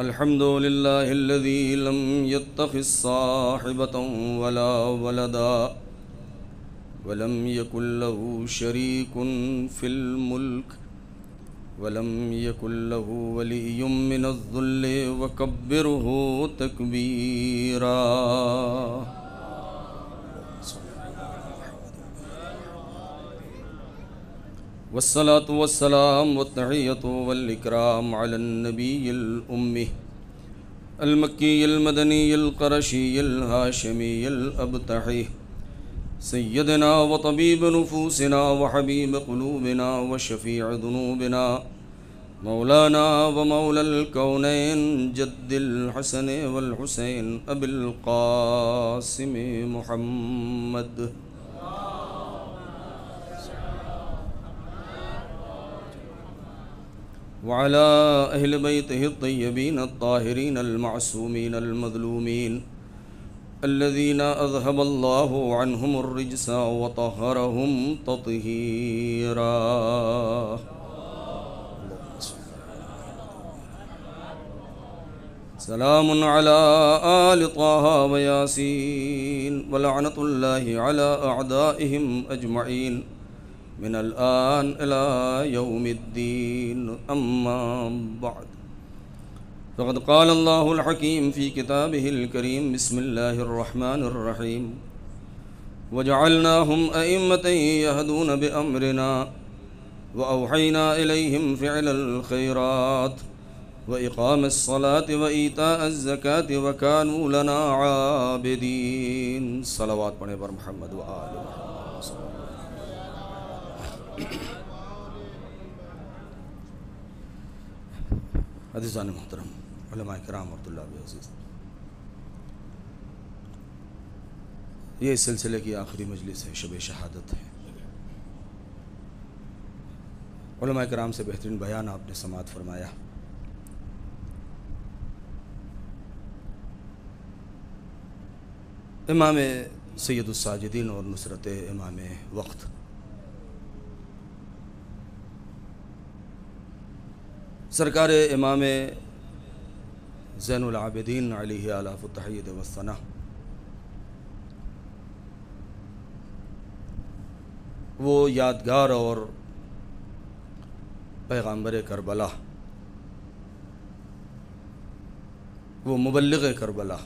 الحمد لله الذي لم يتخذ صاحبة ولا ولدا ولم يكن له شريك في الملك ولم يكن له ولي من الذل وكبره تكبيرا. والصلاة والسلام والتحية والإكرام على النبي الأمي المكي المدني القرشي الهاشمي الأبتحي سيدنا وطبيب نفوسنا وحبيب قلوبنا وشفيع ذنوبنا مولانا ومولى الكونين جد الحسن والحسين أبي القاسم محمد وعلى أهل بيته الطيبين الطاهرين المعصومين المظلومين الذين أذهب الله عنهم الرجس وطهرهم تطهيرا. سلام على آل طه وياسين ولعنة الله على أعدائهم أجمعين من الآن إلى يوم الدين. أما بعد فقد قال الله الحكيم في كتابه الكريم بسم الله الرحمن الرحيم وجعلناهم أئمة يهدون بأمرنا وأوحينا إليهم فعل الخيرات وإقام الصلاة وإيتاء الزكاة وكانوا لنا عابدين. صلوات پڑھیں پر محمد و آل محمد. عزیزان محترم، علماء کرام اور طلاب عزیز، یہ اس سلسلے کی آخری مجلس ہے، شب شہادت ہے. علماء کرام سے بہترین بیان آپ نے سماعت فرمایا. امام سید الساجدین اور نصرت امام وقت سرکار امام زین العابدین علیہ آلاف التحیید والثناء وہ یادگار اور پیغامبر کربلا، وہ مبلغ کربلا،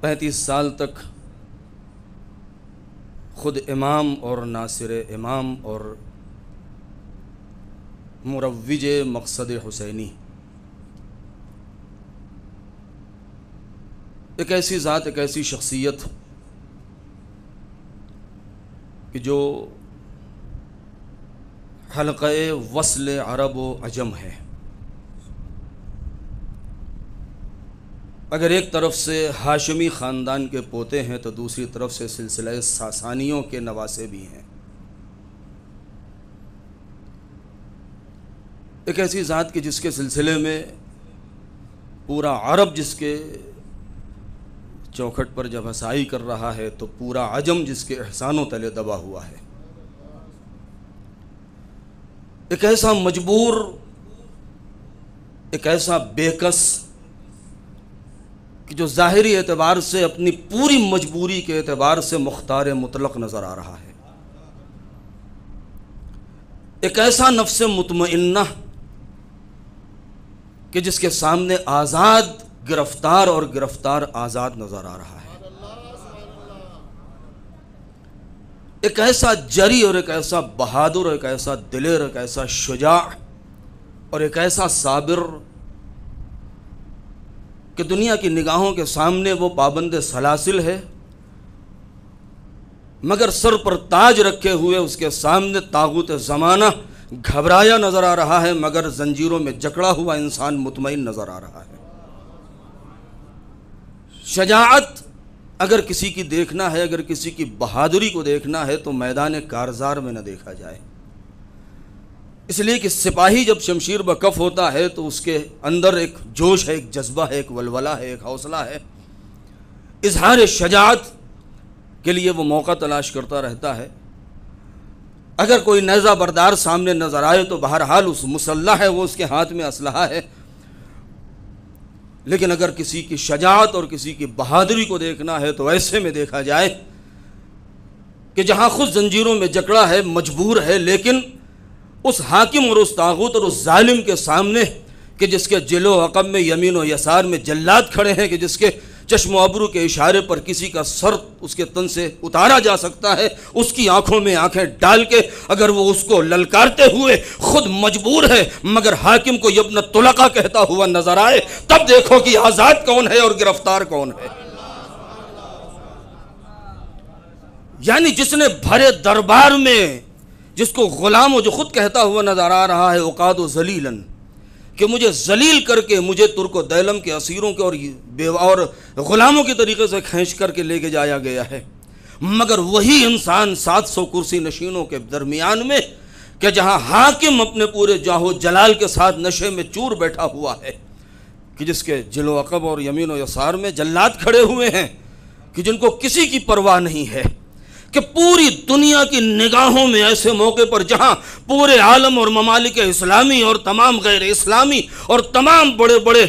35 سال تک خود امام اور ناصر امام اور مروج مقصد حسینی، ایک ایسی ذات، ایک ایسی شخصیت کہ جو حلقہ وصل عرب و عجم ہے. اگر ایک طرف سے ہاشمی خاندان کے پوتے ہیں تو دوسری طرف سے سلسلہ ساسانیوں کے نواسے بھی ہیں. ایک ایسی ذات کی جس کے سلسلے میں پورا عرب جس کے چوکھٹ پر جب ہسائی کر رہا ہے تو پورا عجم جس کے احسانوں تلے دبا ہوا ہے. ایک ایسا مجبور، ایک ایسا بے کس کہ جو ظاہری اعتبار سے اپنی پوری مجبوری کے اعتبار سے مختار مطلق نظر آ رہا ہے. ایک ایسا نفس مطمئنہ کہ جس کے سامنے آزاد گرفتار اور گرفتار آزاد نظر آ رہا ہے. ایک ایسا جری اور ایک ایسا بہادر اور ایک ایسا دلیر، ایک ایسا شجاع اور ایک ایسا صابر کہ دنیا کی نگاہوں کے سامنے وہ پابند سلاسل ہے، مگر سر پر تاج رکھے ہوئے اس کے سامنے طاغوت زمانہ گھبرایا نظر آ رہا ہے، مگر زنجیروں میں جکڑا ہوا انسان مطمئن نظر آ رہا ہے. شجاعت اگر کسی کی دیکھنا ہے، اگر کسی کی بہادری کو دیکھنا ہے تو میدان کارزار میں نہ دیکھا جائے. اس لیے کہ سپاہی جب شمشیر بکف ہوتا ہے تو اس کے اندر ایک جوش ہے، ایک جذبہ ہے، ایک ولولہ ہے، ایک حوصلہ ہے. اظہار شجاعت کے لیے وہ موقع تلاش کرتا رہتا ہے. اگر کوئی نیزہ بردار سامنے نظر آئے تو بہرحال اس مسلح ہے، وہ اس کے ہاتھ میں اسلحہ ہے، لیکن اگر کسی کی شجاعت اور کسی کی بہادری کو دیکھنا ہے تو ایسے میں دیکھا جائے کہ جہاں خود زنجیروں میں جکڑا ہے، مجبور ہے، لیکن اس حاکم اور اس طاغوت اور اس ظالم کے سامنے کہ جس کے جلو و عقب میں یمین و یسار میں جلاد کھڑے ہیں، کہ جس کے چشم و ابرو کے اشارے پر کسی کا سر اس کے تن سے اتارا جا سکتا ہے، اس کی آنکھوں میں آنکھیں ڈال کے اگر وہ اس کو للکارتے ہوئے خود مجبور ہے مگر حاکم کو یبن طلقہ کہتا ہوا نظر آئے، تب دیکھو کہ آزاد کون ہے اور گرفتار کون ہے۔ یعنی جس نے بھرے دربار میں جس کو غلام و جو خود کہتا ہوا نظر آ رہا ہے اقاد و ذلیلاً، کہ مجھے ذلیل کر کے مجھے ترک و دیلم کے اسیروں کے اور غلاموں کی طریقے سے کھینچ کر کے لے کے جایا گیا ہے، مگر وہی انسان 700 کرسی نشینوں کے درمیان میں کہ جہاں حاکم اپنے پورے جاہ و جلال کے ساتھ نشے میں چور بیٹھا ہوا ہے، کہ جس کے جلو و عقب اور یمین و یسار میں جلاد کھڑے ہوئے ہیں کہ جن کو کسی کی پرواہ نہیں ہے، کہ پوری دنیا کی نگاہوں میں ایسے موقع پر جہاں پورے عالم اور ممالک اسلامی اور تمام غیر اسلامی اور تمام بڑے بڑے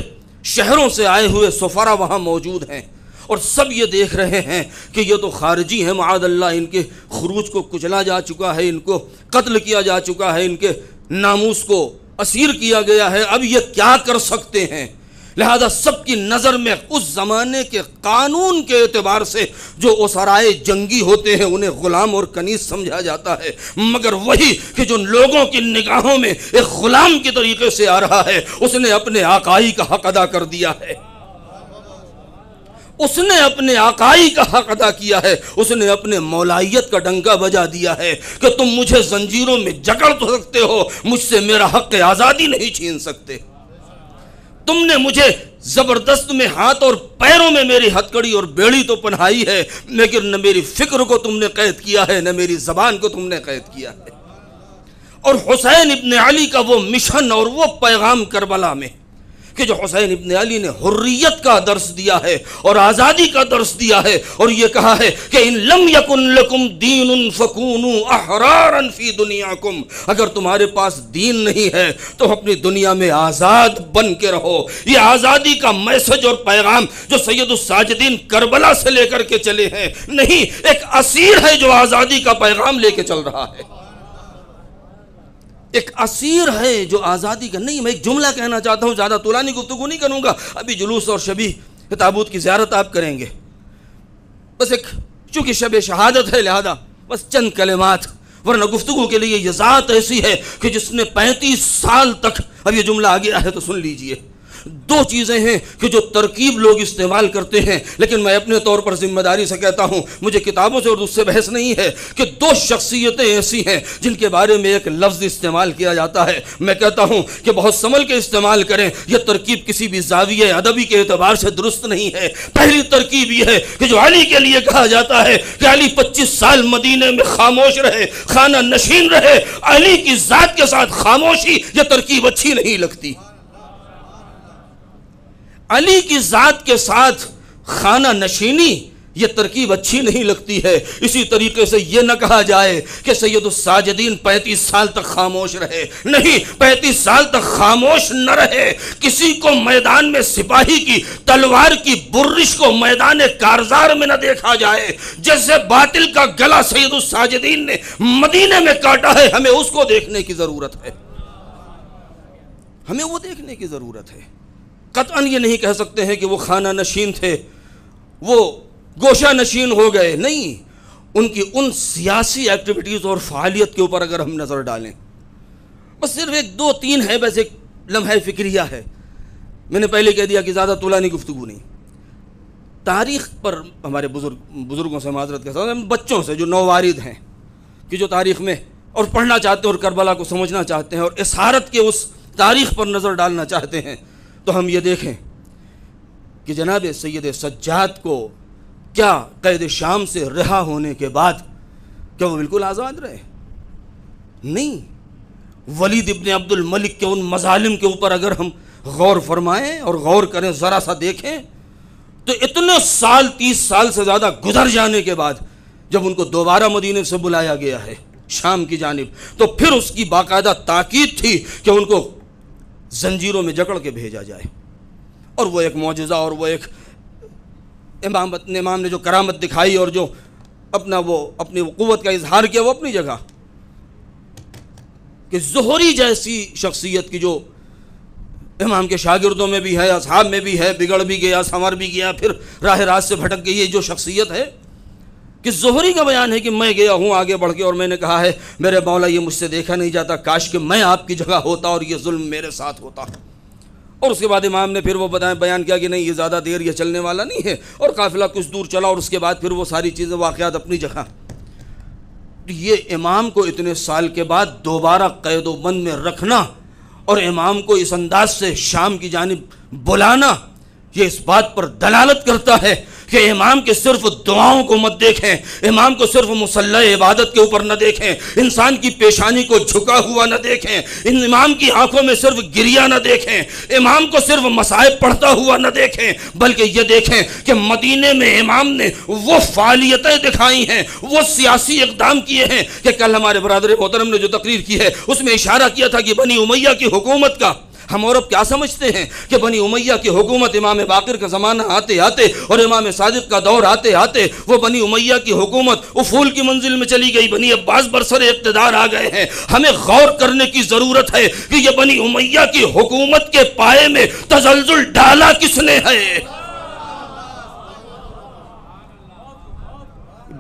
شہروں سے آئے ہوئے سفراء وہاں موجود ہیں اور سب یہ دیکھ رہے ہیں کہ یہ تو خارجی ہیں، معاذ اللہ ان کے خروج کو کچلا جا چکا ہے، ان کو قتل کیا جا چکا ہے، ان کے ناموس کو اسیر کیا گیا ہے، اب یہ کیا کر سکتے ہیں۔ لہذا سب کی نظر میں اس زمانے کے قانون کے اعتبار سے جو اسرائے جنگی ہوتے ہیں انہیں غلام اور کنیز سمجھا جاتا ہے، مگر وہی کہ جو لوگوں کی نگاہوں میں ایک غلام کی طریقے سے آ رہا ہے، اس نے اپنے آقائی کا حق ادا کر دیا ہے، اس نے اپنے آقائی کا حق ادا کیا ہے، اس نے اپنے مولائیت کا ڈنکا بجا دیا ہے کہ تم مجھے زنجیروں میں جکڑ تو سکتے ہو، مجھ سے میرا حق آزادی نہیں چھین سکتے۔ تم نے مجھے زبردست میں ہاتھ اور پیروں میں میری ہتکڑی اور بیڑی تو پہنائی ہے، لیکن نہ میری فکر کو تم نے قید کیا ہے، نہ میری زبان کو تم نے قید کیا ہے۔ اور حسین ابن علی کا وہ مشن اور وہ پیغام کربلا میں کہ جو حسین ابن علی نے حریت کا درس دیا ہے اور آزادی کا درس دیا ہے، اور یہ کہا ہے کہ ان لم یکن لکم دین فکونوا احرارا فی دنیاکم، اگر تمہارے پاس دین نہیں ہے تو اپنی دنیا میں آزاد بن کے رہو۔ یہ آزادی کا میسج اور پیغام جو سید الساجدین کربلا سے لے کر کے چلے ہیں نہیں، ایک اسیر ہے جو آزادی کا پیغام لے کے چل رہا ہے، ایک اسیر ہے جو آزادی کا نہیں۔ میں ایک جملہ کہنا چاہتا ہوں، زیادہ طولانی گفتگو نہیں کروں گا، ابھی جلوس اور شبی تابوت کی زیارت آپ کریں گے، بس ایک چونکہ شب شہادت ہے لہذا بس چند کلمات، ورنہ گفتگو کے لیے یہ ذات ایسی ہے کہ جس نے 35 سال تک، اب یہ جملہ آگے ہے تو سن لیجئے، دو چیزیں ہیں کہ جو ترکیب لوگ استعمال کرتے ہیں، لیکن میں اپنے طور پر ذمہ داری سے کہتا ہوں، مجھے کتابوں سے اور اس سے بحث نہیں ہے، کہ دو شخصیتیں ایسی ہیں جن کے بارے میں ایک لفظ استعمال کیا جاتا ہے، میں کہتا ہوں کہ بہت سنبھل کے استعمال کریں، یہ ترکیب کسی بھی زاویہ ادبی کے اعتبار سے درست نہیں ہے۔ پہلی ترکیب یہ ہے کہ جو علی کے لیے کہا جاتا ہے کہ علی 25 سال مدینے میں خاموش رہے، خانہ نشین رہے، علی کی ذات کے ساتھ خاموشی، یہ ترکیب اچھی نہیں لگتی۔ علی کی ذات کے ساتھ خانہ نشینی یہ ترکیب اچھی نہیں لگتی ہے۔ اسی طریقے سے یہ نہ کہا جائے کہ سید الساجدین 35 سال تک خاموش رہے، نہیں، 35 سال تک خاموش نہ رہے۔ کسی کو میدان میں سپاہی کی تلوار کی برش کو میدان کارزار میں نہ دیکھا جائے، جیسے باطل کا گلا سید الساجدین نے مدینے میں کاٹا ہے، ہمیں اس کو دیکھنے کی ضرورت ہے، ہمیں وہ دیکھنے کی ضرورت ہے۔ قطعاً یہ نہیں کہہ سکتے ہیں کہ وہ خانہ نشین تھے، وہ گوشہ نشین ہو گئے، نہیں، ان کی ان سیاسی ایکٹیویٹیز اور فعالیت کے اوپر اگر ہم نظر ڈالیں، بس صرف ایک دو تین ہے، بس ایک لمحہ فکریہ ہے، میں نے پہلے کہہ دیا کہ زیادہ طولانی گفتگو نہیں۔ تاریخ پر ہمارے بزرگوں سے معذرت کے ساتھ بچوں سے جو نووارد ہیں کہ جو تاریخ میں اور پڑھنا چاہتے ہیں اور کربلا کو سمجھنا چاہتے ہیں اور اسارت کے اس تاریخ پر نظر ڈالنا چاہتے ہیں، تو ہم یہ دیکھیں کہ جناب سید سجاد کو کیا قید شام سے رہا ہونے کے بعد کیا وہ بالکل آزاد رہے؟ نہیں، ولید ابن عبد الملک کے ان مظالم کے اوپر اگر ہم غور فرمائیں اور غور کریں، ذرا سا دیکھیں، تو اتنے سال 30 سال سے زیادہ گزر جانے کے بعد جب ان کو دوبارہ مدینے سے بلایا گیا ہے شام کی جانب، تو پھر اس کی باقاعدہ تاکید تھی کہ ان کو زنجیروں میں جکڑ کے بھیجا جائے. اور وہ ایک معجزہ اور وہ ایک امام نے جو کرامت دکھائی اور جو اپنی قوت کا اظہار کیا، وہ اپنی جگہ، کہ زہری جیسی شخصیت کی جو امام کے شاگردوں میں بھی ہے، اصحاب میں بھی ہے، بگڑ بھی گیا، سنور بھی گیا، پھر راہ راست سے بھٹک گئی، یہ جو شخصیت ہے کہ زہری کا بیان ہے کہ میں گیا ہوں آگے بڑھ کے اور میں نے کہا ہے میرے مولا یہ مجھ سے دیکھا نہیں جاتا، کاش کہ میں آپ کی جگہ ہوتا اور یہ ظلم میرے ساتھ ہوتا. اور اس کے بعد امام نے پھر وہ بیان کیا کہ نہیں یہ زیادہ دیر یہ چلنے والا نہیں ہے، اور قافلہ کچھ دور چلا اور اس کے بعد پھر وہ ساری چیزیں واقعات اپنی جگہ. یہ امام کو اتنے سال کے بعد دوبارہ قید و بند میں رکھنا اور امام کو اس انداز سے شام کی جانب بلانا، یہ اس بات پر دلالت کرتا ہے کہ امام کے صرف دعاؤں کو مت دیکھیں، امام کو صرف مصلی عبادت کے اوپر نہ دیکھیں، انسان کی پیشانی کو جھکا ہوا نہ دیکھیں، امام کی آنکھوں میں صرف گریہ نہ دیکھیں، امام کو صرف مصائب پڑھتا ہوا نہ دیکھیں، بلکہ یہ دیکھیں کہ مدینے میں امام نے وہ فعالیتیں دکھائی ہیں، وہ سیاسی اقدام کیے ہیں کہ کل ہمارے برادر محترم نے جو تقریر کی ہے اس میں اشارہ کیا تھا کہ بنی امیہ کی حکومت کا ہم عرب کیا سمجھتے ہیں کہ بنی امیہ کی حکومت امام باقر کا زمانہ آتے آتے اور امام صادق کا دور آتے آتے وہ بنی امیہ کی حکومت افول کی منزل میں چلی گئی، بنی عباس برسر اقتدار آ گئے ہیں. ہمیں غور کرنے کی ضرورت ہے کہ یہ بنی امیہ کی حکومت کے پائے میں تزلزل ڈالا کس نے ہے؟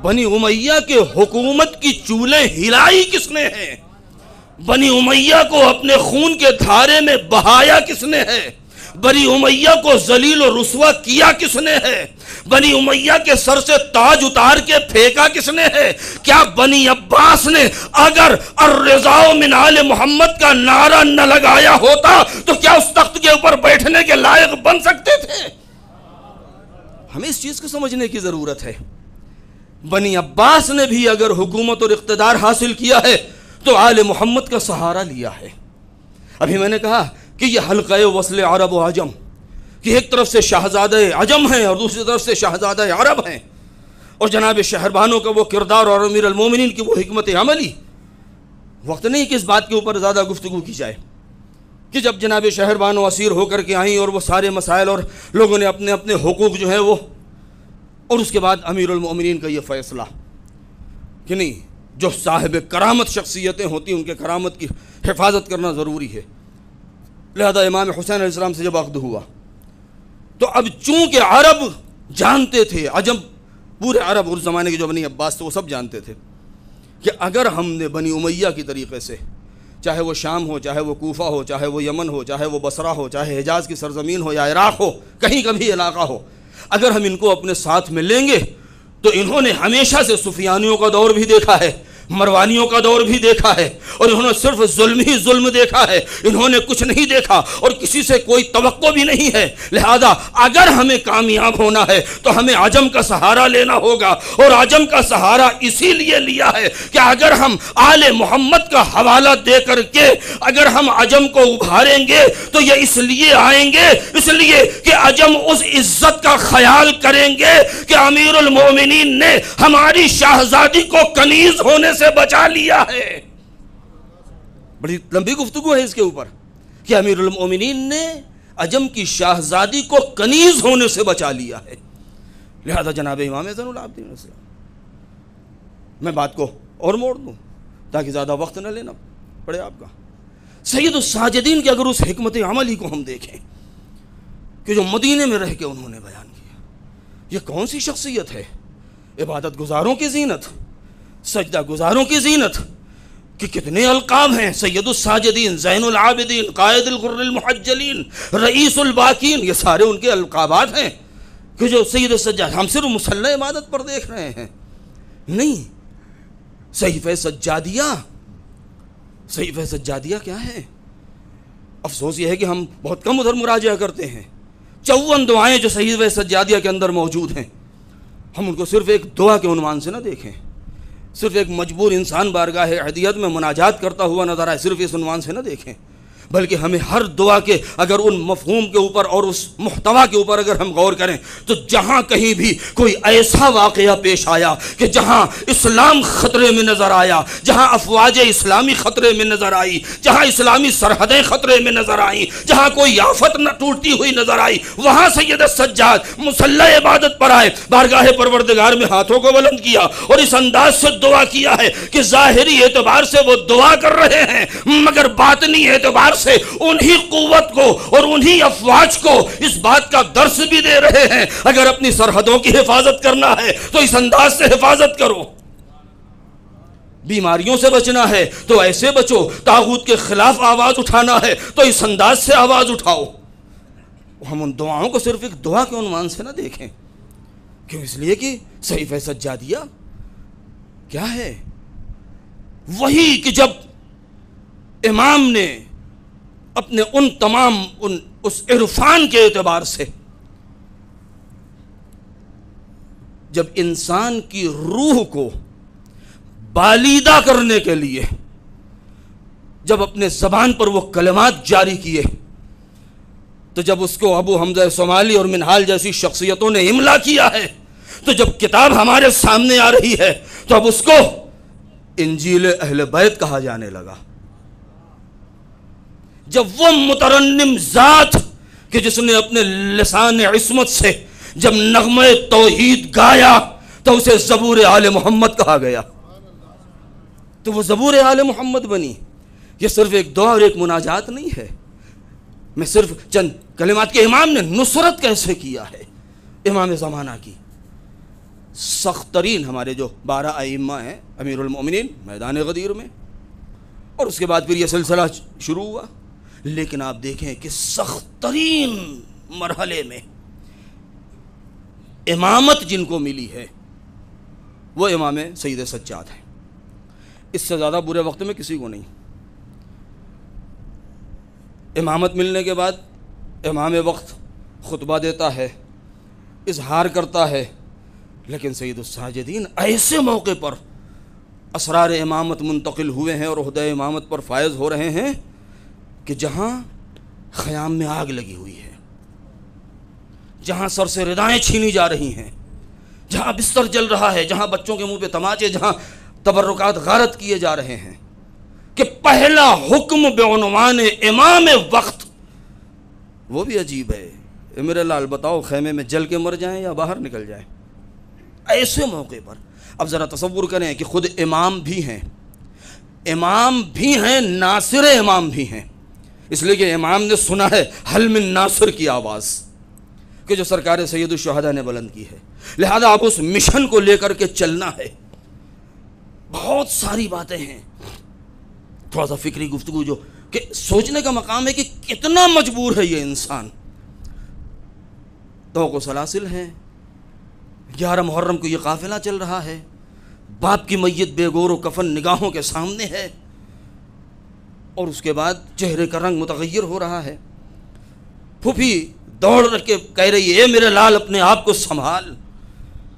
بنی امیہ کے حکومت کی چولیں ہلائی کس نے ہے؟ بنی امیہ کو اپنے خون کے دھارے میں بہایا کس نے ہے؟ بنی امیہ کو ذلیل و رسوا کیا کس نے ہے؟ بنی امیہ کے سر سے تاج اتار کے پھینکا کس نے ہے؟ کیا بنی عباس نے اگر الرضا من آل محمد کا نعرہ نہ لگایا ہوتا تو کیا اس تخت کے اوپر بیٹھنے کے لائق بن سکتے تھے؟ ہمیں اس چیز کو سمجھنے کی ضرورت ہے. بنی عباس نے بھی اگر حکومت اور اقتدار حاصل کیا ہے تو آل محمد کا سہارا لیا ہے. ابھی میں نے کہا کہ یہ حلقہ وصل عرب و عجم کہ ایک طرف سے شہزادہ عجم ہیں اور دوسری طرف سے شہزادہ عرب ہیں، اور جناب شہربانوں کا وہ کردار اور امیر المومنین کی وہ حکمت عملی. وقت نہیں کہ اس بات کے اوپر زیادہ گفتگو کی جائے کہ جب جناب شہربانوں اسیر ہو کر کے آئیں اور وہ سارے مسائل اور لوگوں نے اپنے اپنے حقوق جو ہیں وہ، اور اس کے بعد امیر المومنین کا یہ فیصلہ کہ نہیں، جو صاحب کرامت شخصیتیں ہوتی ہیں ان کے کرامت کی حفاظت کرنا ضروری ہے. لہذا امام حسین علیہ السلام سے جب عقد ہوا تو اب چونکہ عرب جانتے تھے، عجم پورے عرب اس زمانے کے جو بنی عباس تھے وہ سب جانتے تھے کہ اگر ہم نے بنی امیہ کی طریقے سے، چاہے وہ شام ہو، چاہے وہ کوفہ ہو، چاہے وہ یمن ہو، چاہے وہ بصرہ ہو، چاہے حجاز کی سرزمین ہو یا عراق ہو، کہیں کا بھی علاقہ ہو، اگر ہم ان کو اپنے ساتھ میں لیں گے تو انہوں نے ہمیشہ سے سفیانیوں کا دور بھی دیکھا ہے، مروانیوں کا دور بھی دیکھا ہے، اور انہوں نے صرف ظلم ہی ظلم دیکھا ہے، انہوں نے کچھ نہیں دیکھا اور کسی سے کوئی توقع بھی نہیں ہے. لہذا اگر ہمیں کامیاب ہونا ہے تو ہمیں عجم کا سہارا لینا ہوگا، اور عجم کا سہارا اسی لیے لیا ہے کہ اگر ہم آل محمد کا حوالہ دے کر کے اگر ہم عجم کو ابھاریں گے تو یہ اس لیے آئیں گے، اس لیے کہ عجم اس عزت کا خیال کریں گے کہ امیر المومنین نے ہماری شاہزادی کو کنیز ہونے سے بچا لیا ہے. بڑی لمبی گفتگو ہے اس کے اوپر کہ امیر المومنین نے عجم کی شاہزادی کو کنیز ہونے سے بچا لیا ہے. لہذا جناب امام زین العابدین علیہ السلام، میں بات کو اور موڑ دوں تاکہ زیادہ وقت نہ لینا پڑے آپ کا. سید الساجدین کی اگر اس حکمت عملی کو ہم دیکھیں کہ جو مدینے میں رہ کے انہوں نے بیان کیا، یہ کون سی شخصیت ہے؟ عبادت گزاروں کی زینت، سجدہ گزاروں کی زینت، کہ کتنے القاب ہیں، سید الساجدین، زین العابدین، قائد الغر المحجلین، رئیس الباکین، یہ سارے ان کے القابات ہیں کہ جو سید السجاد. ہم صرف مصلی عبادت پر دیکھ رہے ہیں، نہیں. صحیفہ سجادیہ، صحیفہ سجادیہ کیا ہے؟ افسوس یہ ہے کہ ہم بہت کم ادھر مراجعہ کرتے ہیں. 54 دعائیں جو صحیفہ سجادیہ کے اندر موجود ہیں، ہم ان کو صرف ایک دعا کے عنوان سے نہ دیکھیں، صرف ایک مجبور انسان بارگاہ عدیت میں مناجات کرتا ہوا نظر آئے، صرف اس عنوان سے نہ دیکھیں، بلکہ ہمیں ہر دعا کے اگر ان مفہوم کے اوپر اور اس محتوا کے اوپر اگر ہم غور کریں تو جہاں کہیں بھی کوئی ایسا واقعہ پیش آیا کہ جہاں اسلام خطرے میں نظر آیا، جہاں افواج اسلامی خطرے میں نظر آئی، جہاں اسلامی سرحدیں خطرے میں نظر آئیں، جہاں کوئی آفت نہ ٹوٹتی ہوئی نظر آئی، وہاں سید سجاد مصلی عبادت پر آئے، بارگاہ پروردگار میں ہاتھوں کو بلند کیا اور اس انداز سے دعا کیا ہے کہ ظاہری اعتبار سے وہ دعا کر رہے ہیں مگر باطنی اعتبار سے انہی قوت کو اور انہی افواج کو اس بات کا درس بھی دے رہے ہیں اگر اپنی سرحدوں کی حفاظت کرنا ہے تو اس انداز سے حفاظت کرو، بیماریوں سے بچنا ہے تو ایسے بچو، طاغوت کے خلاف آواز اٹھانا ہے تو اس انداز سے آواز اٹھاؤ۔ ہم ان دعاؤں کو صرف ایک دعا کے عنوان سے نہ دیکھیں، کیوں؟ اس لیے کہ صحیفہ سجادیہ کیا ہے؟ وہی کہ جب امام نے اپنے ان تمام اس عرفان کے اعتبار سے جب انسان کی روح کو بالیدہ کرنے کے لیے جب اپنے زبان پر وہ کلمات جاری کیے تو جب اس کو ابو حمزہ صومالی اور منہال جیسی شخصیتوں نے املا کیا ہے تو جب کتاب ہمارے سامنے آ رہی ہے تو اب اس کو انجیل اہل بیت کہا جانے لگا۔ جب وہ مترنم ذات کہ جس نے اپنے لسان عصمت سے جب نغمہ توحید گایا تو اسے زبور آل محمد کہا گیا، تو وہ زبور آل محمد بنی۔ یہ صرف ایک دعا اور ایک مناجات نہیں ہے، میں صرف چند کلمات کے امام نے نصرت کیسے کیا ہے امام زمانہ کی۔ سخت ترین ہمارے جو 12 ائمہ ہیں، امیر المؤمنین میدان غدیر میں، اور اس کے بعد پھر یہ سلسلہ شروع ہوا، لیکن آپ دیکھیں کہ سخت ترین مرحلے میں امامت جن کو ملی ہے وہ امام سید سجاد ہیں۔ اس سے زیادہ برے وقت میں کسی کو نہیں۔ امامت ملنے کے بعد امام وقت خطبہ دیتا ہے، اظہار کرتا ہے، لیکن سید الساجدین ایسے موقع پر اسرار امامت منتقل ہوئے ہیں اور عہدہ امامت پر فائز ہو رہے ہیں کہ جہاں خیام میں آگ لگی ہوئی ہے، جہاں سر سے ردائیں چھینی جا رہی ہیں، جہاں بستر جل رہا ہے، جہاں بچوں کے منہ پہ تماچے، جہاں تبرکات غارت کیے جا رہے ہیں، کہ پہلا حکم بعنوان امام وقت، وہ بھی عجیب ہے۔ میرے لال بتاؤ، خیمے میں جل کے مر جائیں یا باہر نکل جائیں؟ ایسے موقع پر اب ذرا تصور کریں کہ خود امام بھی ہیں، امام بھی ہیں، ناصر امام بھی ہیں، اس لیے کہ امام نے سنا ہے حل من ناصر کی آواز کہ جو سرکار سید الشہداء نے بلند کی ہے، لہذا آپ اس مشن کو لے کر کے چلنا ہے۔ بہت ساری باتیں ہیں، تھوڑا سا فکری گفتگو جو کہ سوچنے کا مقام ہے کہ کتنا مجبور ہے یہ انسان۔ توق و سلاسل ہیں، 11 محرم کو یہ قافلہ چل رہا ہے، باپ کی میت بے گور و کفن نگاہوں کے سامنے ہے، اور اس کے بعد چہرے کا رنگ متغیر ہو رہا ہے۔ پھوپھی دوڑ رکھ کے کہہ رہی ہے، اے میرے لال اپنے آپ کو سنبھال۔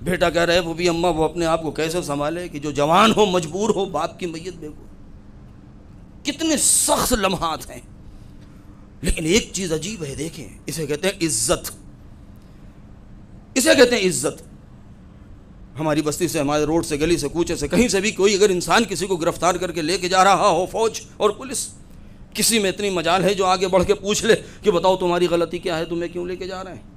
بیٹا کہہ رہا ہے، پھوپھی اماں وہ اپنے آپ کو کیسے سنبھالے کہ جو جوان ہو، مجبور ہو، باپ کی میت بے گور۔ کتنے سخت لمحات ہیں، لیکن ایک چیز عجیب ہے، دیکھیں، اسے کہتے ہیں عزت، اسے کہتے ہیں عزت۔ ہماری بستی سے، ہمارے روڈ سے، گلی سے، کوچے سے، کہیں سے بھی کوئی اگر انسان کسی کو گرفتار کر کے لے کے جا رہا ہو، فوج اور پولیس، کسی میں اتنی مجال ہے جو آگے بڑھ کے پوچھ لے کہ بتاؤ تمہاری غلطی کیا ہے، تمہیں کیوں لے کے جا رہے ہیں؟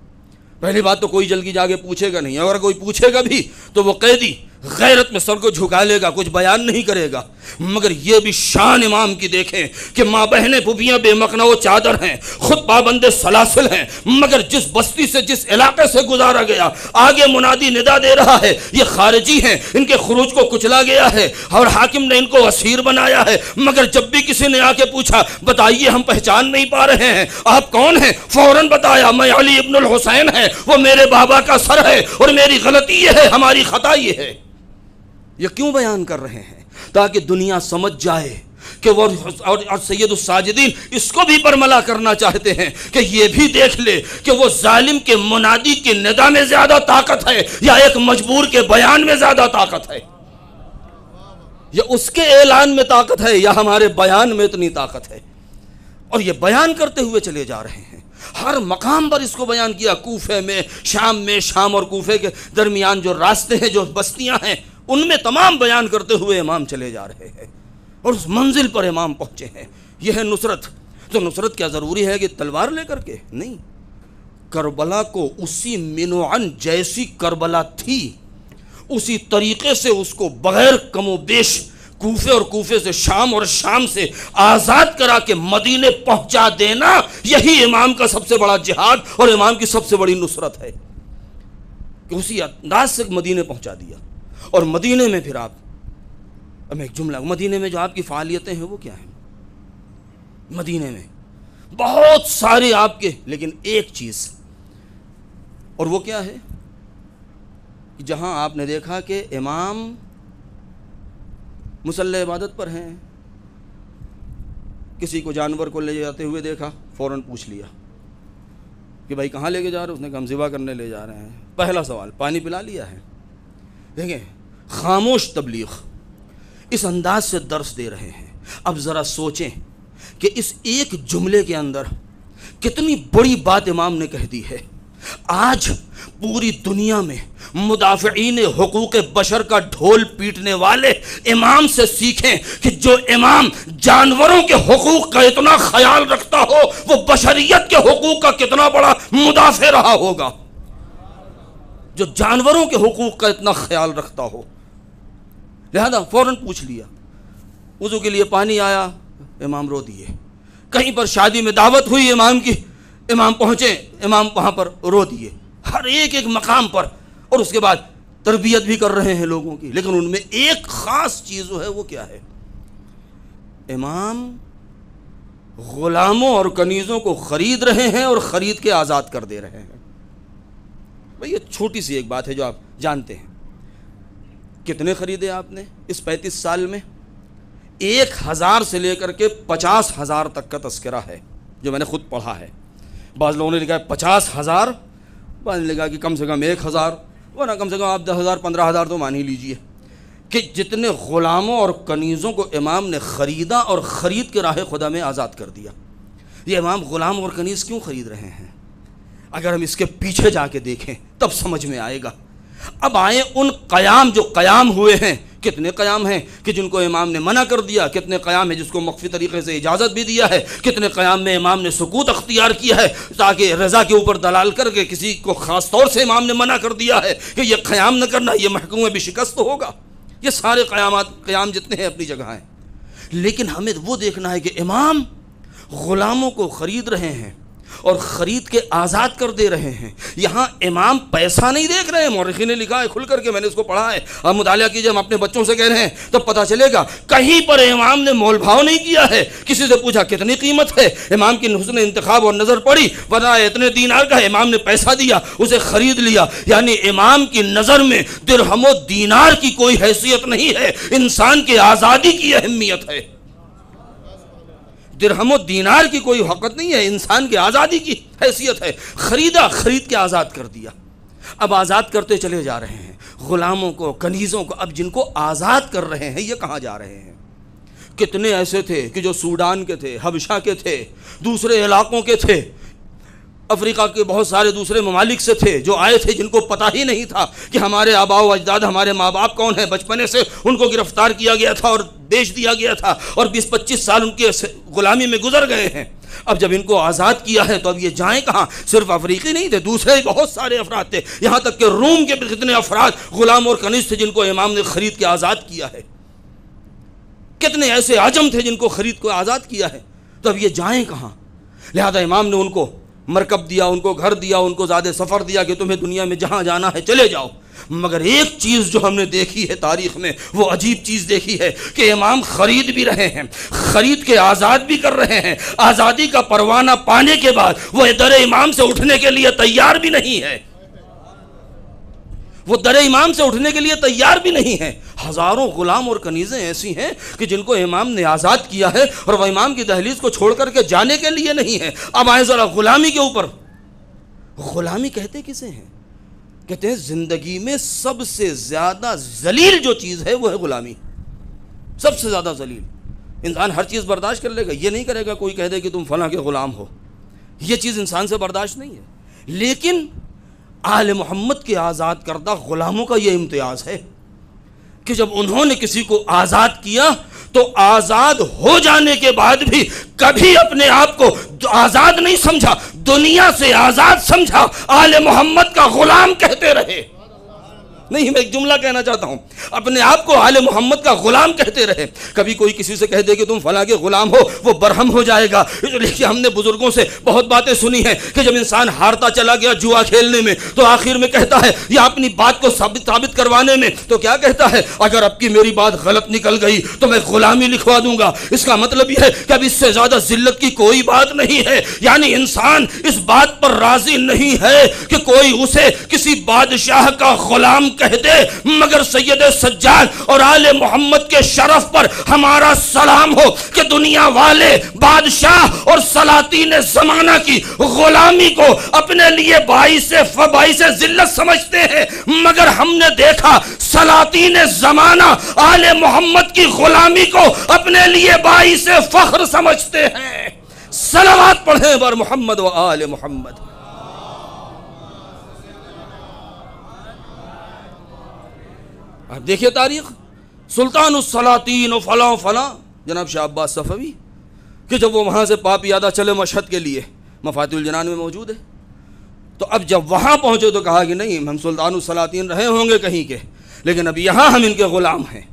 پہلی بات تو کوئی جلدی جا کے پوچھے گا نہیں، اگر کوئی پوچھے گا بھی تو وہ قیدی غیرت میں سر کو جھکا لے گا، کچھ بیان نہیں کرے گا۔ مگر یہ بھی شان امام کی دیکھیں کہ ماں بہنیں پھوپھیاں بے مقنع و چادر ہیں، خود پابند سلاسل ہیں، مگر جس بستی سے، جس علاقے سے گزارا گیا، آگے منادی ندا دے رہا ہے، یہ خارجی ہیں، ان کے خروج کو کچلا گیا ہے اور حاکم نے ان کو اسیر بنایا ہے، مگر جب بھی کسی نے آ کے پوچھا بتائیے ہم پہچان نہیں پا رہے ہیں، آپ کون ہیں؟ فوراً بتایا میں علی ابن الحسین ہے، وہ میرے بابا کا سر ہے اور میری غلطی یہ ہے، ہماری خطا یہ ہے۔ یہ کیوں بیان کر رہے ہیں؟ تاکہ دنیا سمجھ جائے کہ وہ اور سید الساجدین اس کو بھی برملا کرنا چاہتے ہیں کہ یہ بھی دیکھ لے کہ وہ ظالم کے منادی کے ندا میں زیادہ طاقت ہے یا ایک مجبور کے بیان میں زیادہ طاقت ہے، یا اس کے اعلان میں طاقت ہے یا ہمارے بیان میں اتنی طاقت ہے۔ اور یہ بیان کرتے ہوئے چلے جا رہے ہیں، ہر مقام پر اس کو بیان کیا، کوفے میں، شام اور کوفے کے درمیان جو راستے ہیں، جو بستیاں ہیں، ان میں تمام بیان کرتے ہوئے امام چلے جا رہے ہیں، اور اس منزل پر امام پہنچے ہیں۔ یہ ہے نصرت۔ تو نصرت کیا ضروری ہے کہ تلوار لے کر کے؟ نہیں، کربلا کو اسی منوعن جیسی کربلا تھی، اسی طریقے سے اس کو بغیر کم و بیش کوفے اور کوفے سے شام اور شام سے آزاد کرا کے مدینے پہنچا دینا، یہی امام کا سب سے بڑا جہاد اور امام کی سب سے بڑی نصرت ہے کہ اسی انداز سے مدینے پہنچا دیا۔ اور مدینے میں پھر آپ، اب ایک جملہ، مدینے میں جو آپ کی فعالیتیں ہیں وہ کیا ہیں؟ مدینے میں بہت سارے آپ کے، لیکن ایک چیز، اور وہ کیا ہے کہ جہاں آپ نے دیکھا کہ امام مصلی عبادت پر ہیں، کسی کو جانور کو لے جاتے ہوئے دیکھا، فوراً پوچھ لیا کہ بھائی کہاں لے کے جا رہے ہو؟ اس نے کہا ہم ذبح کرنے لے جا رہے ہیں۔ پہلا سوال، پانی پلا لیا ہے؟ دیکھیں، خاموش تبلیغ، اس انداز سے درس دے رہے ہیں۔ اب ذرا سوچیں کہ اس ایک جملے کے اندر کتنی بڑی بات امام نے کہہ دی ہے۔ آج پوری دنیا میں مدافعین حقوق بشر کا ڈھول پیٹنے والے امام سے سیکھیں کہ جو امام جانوروں کے حقوق کا اتنا خیال رکھتا ہو، وہ بشریت کے حقوق کا کتنا بڑا مدافع رہا ہوگا۔ جو جانوروں کے حقوق کا اتنا خیال رکھتا ہو، لہذا فوراً پوچھ لیا۔ وضو کے لیے پانی آیا، امام رو دیے۔ کہیں پر شادی میں دعوت ہوئی امام کی، امام پہنچے، امام وہاں پر رو دیے، ہر ایک مقام پر۔ اور اس کے بعد تربیت بھی کر رہے ہیں لوگوں کی، لیکن ان میں ایک خاص چیز جو ہے وہ کیا ہے؟ امام غلاموں اور کنیزوں کو خرید رہے ہیں اور خرید کے آزاد کر دے رہے ہیں۔ بھئی یہ چھوٹی سی ایک بات ہے جو آپ جانتے ہیں۔ کتنے خریدے آپ نے اس 35 سال میں؟ 1000 سے لے کر کے 50,000 تک کا تذکرہ ہے جو میں نے خود پڑھا ہے۔ بعض لوگوں نے لکھا ہے 50,000، بعض نے لکھا کہ کم سے کم 1000، ورنہ کم سے کم آپ 10,000 15,000 تو مان ہی لیجئے کہ جتنے غلاموں اور کنیزوں کو امام نے خریدا اور خرید کے راہ خدا میں آزاد کر دیا۔ یہ امام غلام اور کنیز کیوں خرید رہے ہیں؟ اگر ہم اس کے پیچھے جا کے دیکھیں تب سمجھ میں آئے گا۔ اب آئیں ان قیام جو قیام ہوئے ہیں، کتنے قیام ہیں کہ جن کو امام نے منع کر دیا، کتنے قیام ہیں جس کو مخفی طریقے سے اجازت بھی دیا ہے، کتنے قیام میں امام نے سکوت اختیار کیا ہے تاکہ رضا کے اوپر دلال کر کے کسی کو خاص طور سے امام نے منع کر دیا ہے کہ یہ قیام نہ کرنا، یہ محکوم بھی شکست ہوگا۔ یہ سارے قیام جتنے ہیں اپنی جگہ ہیں، لیکن ہمیں وہ دیکھنا ہے کہ امام غلاموں کو خرید رہے ہیں اور خرید کے آزاد کر دے رہے ہیں۔ یہاں امام پیسہ نہیں دیکھ رہے ہیں، مورخین نے لکھا ہے کھل کر کے، میں نے اس کو پڑھا ہے، آپ مطالعہ کیجئے، ہم اپنے بچوں سے کہہ رہے ہیں تب پتہ چلے گا۔ کہیں پر امام نے مول بھاؤ نہیں کیا ہے، کسی سے پوچھا کتنی قیمت ہے، امام کی حسن انتخاب اور نظر پڑی، بتایا اتنے دینار کا ہے، امام نے پیسہ دیا، اسے خرید لیا۔ یعنی امام کی نظر میں درہم و دینار کی کوئی حیثیت نہیں ہے، انسان کے آزادی کی اہمیت ہے۔ درہم و دینار کی کوئی حقت نہیں ہے، انسان کی آزادی کی حیثیت ہے۔ خریدا، خرید کے آزاد کر دیا۔ اب آزاد کرتے چلے جا رہے ہیں غلاموں کو، کنیزوں کو۔ اب جن کو آزاد کر رہے ہیں یہ کہاں جا رہے ہیں؟ کتنے ایسے تھے کہ جو سوڈان کے تھے، حبشہ کے تھے، دوسرے علاقوں کے تھے، افریقہ کے بہت سارے دوسرے ممالک سے تھے، جو آئے تھے جن کو پتہ ہی نہیں تھا کہ ہمارے آباء و اجداد، ہمارے ماں باپ کون ہیں۔ بچپنے سے ان کو گرفتار کیا گیا تھا اور بیچ دیا گیا تھا، اور 20-25 سال ان کے غلامی میں گزر گئے ہیں۔ اب جب ان کو آزاد کیا ہے تو اب یہ جائیں کہاں؟ صرف افریقی نہیں تھے، دوسرے بہت سارے افراد تھے، یہاں تک کہ روم کے کتنے افراد غلام اور کنیز تھے جن کو امام نے خرید کے آزاد کیا ہے۔ کتنے ایسے عجم تھے جن کو خرید کو آزاد کیا ہے۔ تو اب یہ جائیں کہاں؟ لہذا امام نے ان کو مرکب دیا، ان کو گھر دیا، ان کو زیادہ سفر دیا کہ تمہیں دنیا میں جہاں جانا ہے چلے جاؤ۔ مگر ایک چیز جو ہم نے دیکھی ہے تاریخ میں، وہ عجیب چیز دیکھی ہے کہ امام خرید بھی رہے ہیں، خرید کے آزاد بھی کر رہے ہیں، آزادی کا پروانہ پانے کے بعد وہ در امام سے اٹھنے کے لیے تیار بھی نہیں ہے، وہ در امام سے اٹھنے کے لیے تیار بھی نہیں ہے۔ ہزاروں غلام اور کنیزیں ایسی ہیں کہ جن کو امام نے آزاد کیا ہے اور وہ امام کی دہلیز کو چھوڑ کر کے جانے کے لیے نہیں ہے۔ اب آئیں ذرا غلامی کے اوپر۔ غلامی کہتے کسے ہیں؟ کہتے ہیں زندگی میں سب سے زیادہ ذلیل جو چیز ہے وہ ہے غلامی، سب سے زیادہ ذلیل۔ انسان ہر چیز برداشت کر لے گا، یہ نہیں کرے گا کوئی کہہ دے کہ تم فلاں کے غلام ہو، یہ چیز انسان سے برداشت نہیں ہے۔ لیکن آل محمد کے آزاد کردہ غلاموں کا یہ امتیاز ہے کہ جب انہوں نے کسی کو آزاد کیا تو آزاد ہو جانے کے بعد بھی کبھی اپنے آپ کو آزاد نہیں سمجھا، دنیا سے آزاد سمجھا، آل محمد کا غلام کہتے رہے۔ نہیں، میں ایک جملہ کہنا چاہتا ہوں، اپنے آپ کو آل محمد کا غلام کہتے رہے۔ کبھی کوئی کسی سے کہہ دے کہ تم فلاں کے غلام ہو، وہ برہم ہو جائے گا۔ اس لیے کہ ہم نے بزرگوں سے بہت باتیں سنی ہیں کہ جب انسان ہارتا چلا گیا جوا کھیلنے میں تو آخر میں کہتا ہے، یا اپنی بات کو ثابت کروانے میں تو کیا کہتا ہے، اگر اب کی میری بات غلط نکل گئی تو میں غلامی لکھوا دوں گا۔ اس کا مطلب یہ ہے کہ اب اس سے زیادہ ذلت کی کوئی بات نہیں ہے، یعنی انسان اس بات پر راضی نہیں ہے کہ کوئی اسے کسی بادشاہ کا غلام کہہ دے، مگر سید سجاد اور آل محمد کے شرف پر ہمارا سلام ہو کہ دنیا والے بادشاہ اور سلاطین زمانہ کی غلامی کو اپنے لیے باعث ذلت سمجھتے ہیں، مگر ہم نے دیکھا سلاطین زمانہ آل محمد کی غلامی کو اپنے لیے باعث فخر سمجھتے ہیں۔ صلوات پڑھیں بر محمد و آل محمد۔ اب دیکھیے تاریخ، سلطان السلاطین و فلاں فلاں جناب شاہ عباس صفوی، کہ جب وہ وہاں سے پاپ یادہ چلے مشہد کے لیے، مفاتیح الجنان میں موجود ہے، تو اب جب وہاں پہنچے تو کہا کہ نہیں، ہم سلطان السلاطین رہے ہوں گے کہیں کے، لیکن اب یہاں ہم ان کے غلام ہیں۔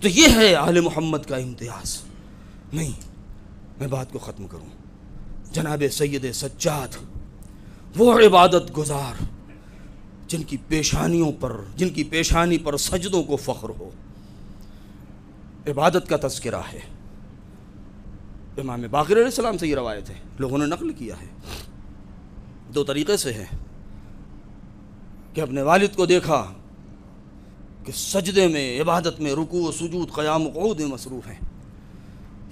تو یہ ہے آل محمد کا امتیاز۔ نہیں، میں بات کو ختم کروں، جناب سید سجاد وہ عبادت گزار جن کی پیشانی پر سجدوں کو فخر ہو، عبادت کا تذکرہ ہے۔ امام باقر علیہ السلام سے یہ روایت ہے، لوگوں نے نقل کیا ہے، دو طریقے سے ہے، کہ اپنے والد کو دیکھا کہ سجدے میں، عبادت میں، رکوع و سجود، قیام و قعود میں مصروف ہیں،